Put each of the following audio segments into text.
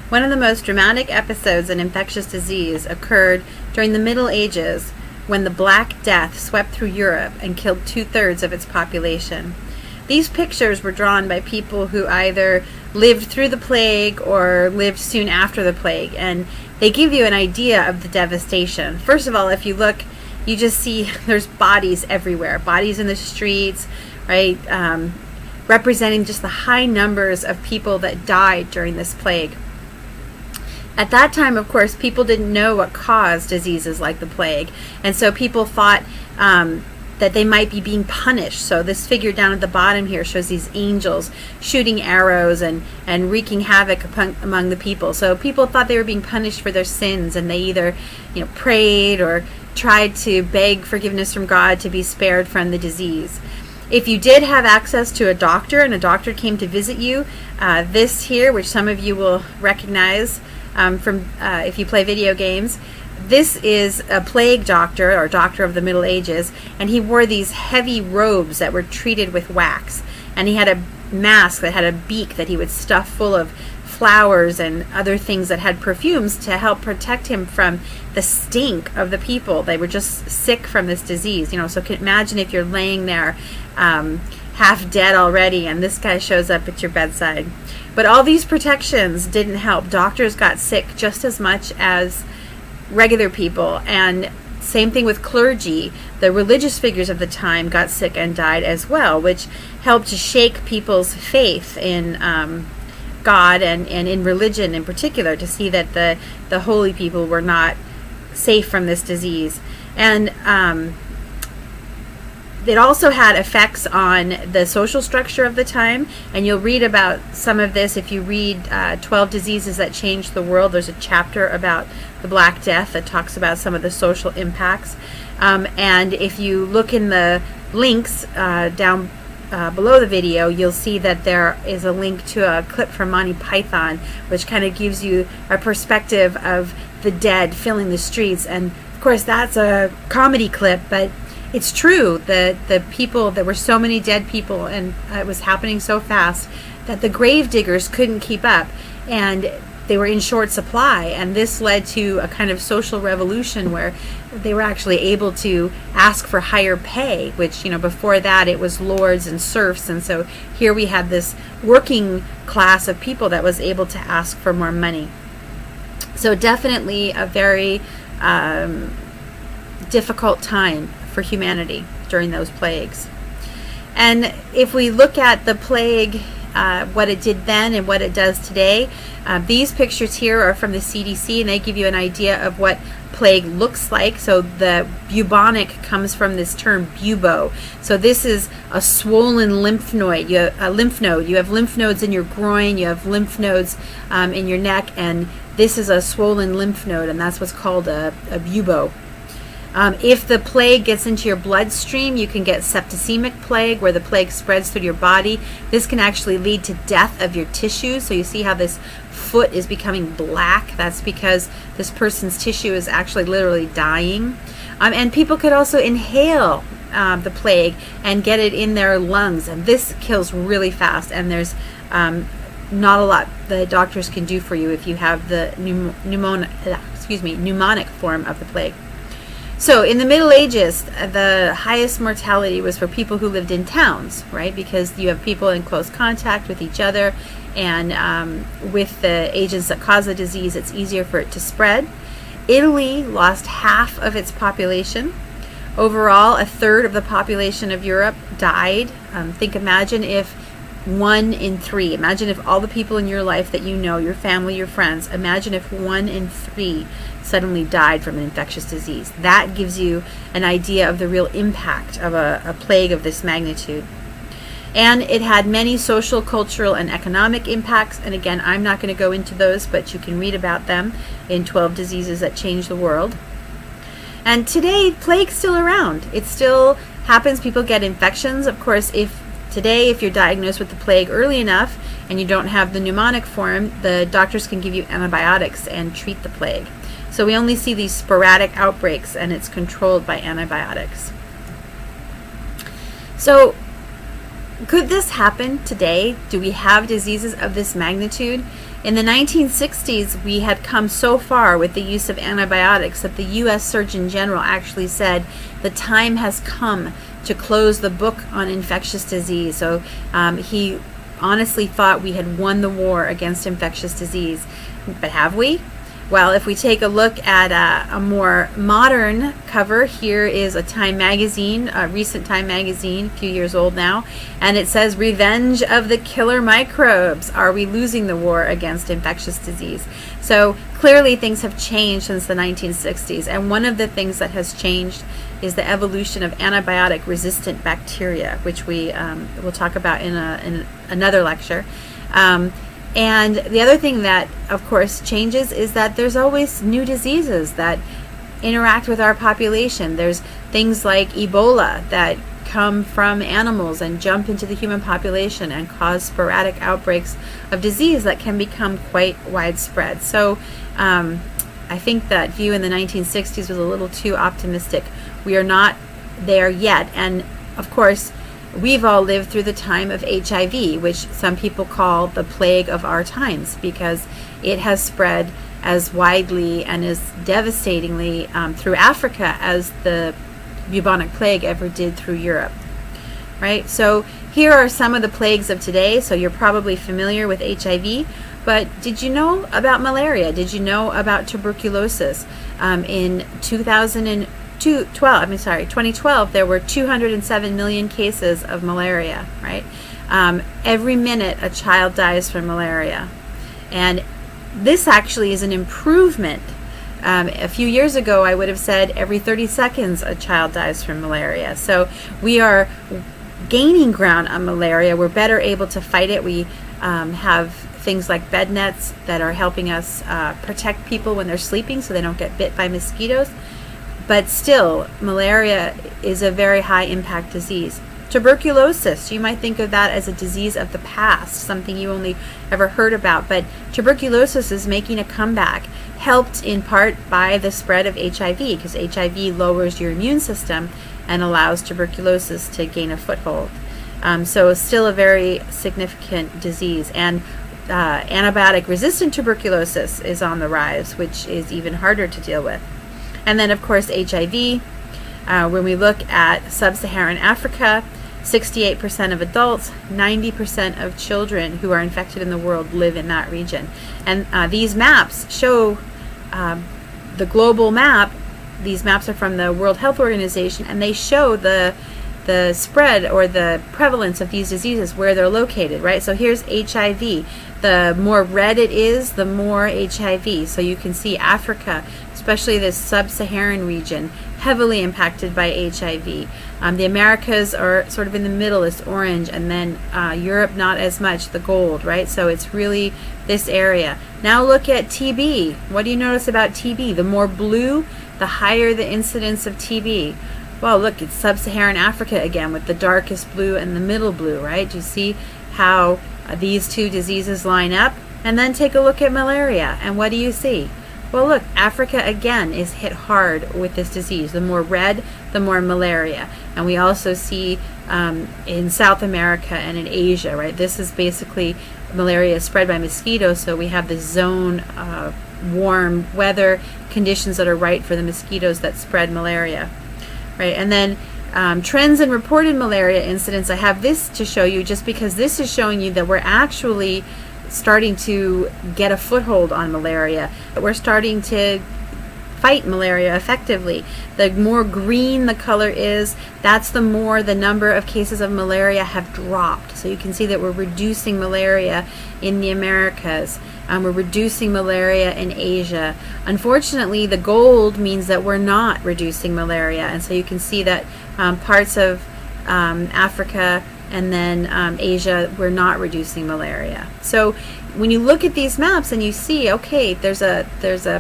One of the most dramatic episodes in infectious disease occurred during the Middle Ages when the Black Death swept through Europe and killed 2/3 of its population. These pictures were drawn by people who either lived through the plague or lived soon after the plague, and they give you an idea of the devastation. First of all, if you look, you just see there's bodies everywhere, bodies in the streets, right, representing just the high numbers of people that died during this plague. At that time, of course, people didn't know what caused diseases like the plague, and so people thought that they might be being punished. So this figure down at the bottom here shows these angels shooting arrows and wreaking havoc among the people. So people thought they were being punished for their sins, and they either prayed or tried to beg forgiveness from God to be spared from the disease. If you did have access to a doctor and a doctor came to visit you, this here, which some of you will recognize from if you play video games, this is a plague doctor or doctor of the Middle Ages, and he wore these heavy robes that were treated with wax, and he had a mask that had a beak that he would stuff full of flowers and other things that had perfumes to help protect him from the stink of the people. They were just sick from this disease, so imagine if you're laying there half dead already and this guy shows up at your bedside. But all these protections didn't help. Doctors got sick just as much as regular people, and same thing with clergy. The religious figures of the time got sick and died as well, which helped to shake people's faith in God and in religion in particular, to see that the holy people were not safe from this disease. And it also had effects on the social structure of the time, and you'll read about some of this if you read 12 Diseases That Changed the World. There's a chapter about the Black Death that talks about some of the social impacts. And if you look in the links down below the video, you'll see that there is a link to a clip from Monty Python, which kind of gives you a perspective of the dead filling the streets. And of course that's a comedy clip, but it's true that there were so many dead people, and it was happening so fast that the grave diggers couldn't keep up, and they were in short supply. And this led to a kind of social revolution where they were actually able to ask for higher pay, which, before that it was lords and serfs. And so here we had this working class of people that was able to ask for more money. So definitely a very difficult time for humanity during those plagues. And if we look at the plague, what it did then and what it does today, these pictures here are from the CDC, and they give you an idea of what plague looks like. So the bubonic comes from this term bubo. So this is a swollen lymph node. You have lymph nodes in your groin, you have lymph nodes in your neck, and this is a swollen lymph node, and that's what's called a bubo. If the plague gets into your bloodstream, you can get septicemic plague, where the plague spreads through your body. This can actually lead to death of your tissue. So you see how this foot is becoming black? That's because this person's tissue is actually literally dying. And people could also inhale the plague and get it in their lungs, and this kills really fast, and there's not a lot the doctors can do for you if you have the pneumonic form of the plague. So in the Middle Ages, the highest mortality was for people who lived in towns, right? Because you have people in close contact with each other, and with the agents that cause the disease, it's easier for it to spread. Italy lost half of its population. Overall, 1/3 of the population of Europe died. Imagine if 1 in 3, imagine if all the people in your life that you know, your family, your friends, imagine if 1 in 3 suddenly died from an infectious disease. That gives you an idea of the real impact of a plague of this magnitude. And it had many social, cultural, and economic impacts. And again, I'm not going to go into those, but you can read about them in 12 Diseases That Changed the World. And today, plague's still around. It still happens. People get infections. Of course, if you're diagnosed with the plague early enough and you don't have the pneumonic form, the doctors can give you antibiotics and treat the plague. So we only see these sporadic outbreaks, and it's controlled by antibiotics. So could this happen today? Do we have diseases of this magnitude? In the 1960s, we had come so far with the use of antibiotics that the U.S. Surgeon General actually said the time has come to close the book on infectious disease. So he honestly thought we had won the war against infectious disease. But have we? Well, if we take a look at a more modern cover, here is a Time magazine, a recent Time magazine, a few years old now, and it says, "Revenge of the Killer Microbes. Are we losing the war against infectious disease?" So clearly things have changed since the 1960s, and one of the things that has changed is the evolution of antibiotic-resistant bacteria, which we will talk about in another lecture. And the other thing that, of course, changes is that there's always new diseases that interact with our population. There's things like Ebola that come from animals and jump into the human population and cause sporadic outbreaks of disease that can become quite widespread. So I think that view in the 1960s was a little too optimistic. We are not there yet. And, of course, we've all lived through the time of HIV, which some people call the plague of our times, because it has spread as widely and as devastatingly through Africa as the bubonic plague ever did through Europe. Right? So here are some of the plagues of today. So you're probably familiar with HIV, but did you know about malaria? Did you know about tuberculosis? In 2012, there were 207 million cases of malaria, right? Every minute a child dies from malaria. And this actually is an improvement. A few years ago, I would have said every 30 seconds a child dies from malaria. So we are gaining ground on malaria. We're better able to fight it. We have things like bed nets that are helping us protect people when they're sleeping so they don't get bit by mosquitoes. But still, malaria is a very high impact disease. Tuberculosis, you might think of that as a disease of the past, something you only ever heard about, but tuberculosis is making a comeback, helped in part by the spread of HIV, because HIV lowers your immune system and allows tuberculosis to gain a foothold. So it's still a very significant disease. And antibiotic-resistant tuberculosis is on the rise, which is even harder to deal with. And then, of course, HIV. When we look at sub-Saharan Africa, 68% of adults, 90% of children who are infected in the world live in that region. And these maps show the global map. These maps are from the World Health Organization, and they show the spread or the prevalence of these diseases, where they're located, right? So here's HIV. The more red it is, the more HIV. So you can see Africa, especially this sub-Saharan region, heavily impacted by HIV. The Americas are sort of in the middle, it's orange, and then Europe not as much, the gold, right? So it's really this area. Now look at TB. What do you notice about TB? The more blue, the higher the incidence of TB. Well, look, it's sub-Saharan Africa again with the darkest blue and the middle blue, right? Do you see how these two diseases line up? And then take a look at malaria, and what do you see? Well, look, Africa again is hit hard with this disease. The more red, the more malaria. And we also see in South America and in Asia, right? This is basically malaria spread by mosquitoes, so we have the zone warm weather conditions that are right for the mosquitoes that spread malaria, right? And then trends in reported malaria incidents. I have this to show you just because this is showing you that we're actually starting to get a foothold on malaria. We're starting to fight malaria effectively. The more green the color is, that's the more the number of cases of malaria have dropped. So you can see that we're reducing malaria in the Americas. We're reducing malaria in Asia. Unfortunately, the gold means that we're not reducing malaria. And so you can see that parts of Africa and then Asia, we're not reducing malaria. So when you look at these maps and you see, okay, there's a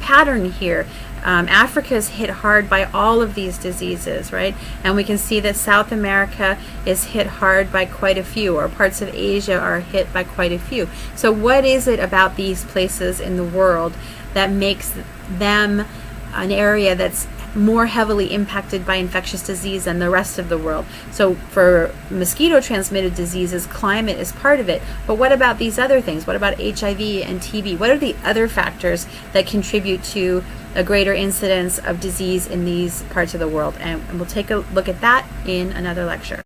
pattern here. Africa is hit hard by all of these diseases, right? And we can see that South America is hit hard by quite a few, or parts of Asia are hit by quite a few. So what is it about these places in the world that makes them an area that's more heavily impacted by infectious disease than the rest of the world. So for mosquito-transmitted diseases, climate is part of it. But what about these other things? What about HIV and TB? What are the other factors that contribute to a greater incidence of disease in these parts of the world? And we'll take a look at that in another lecture.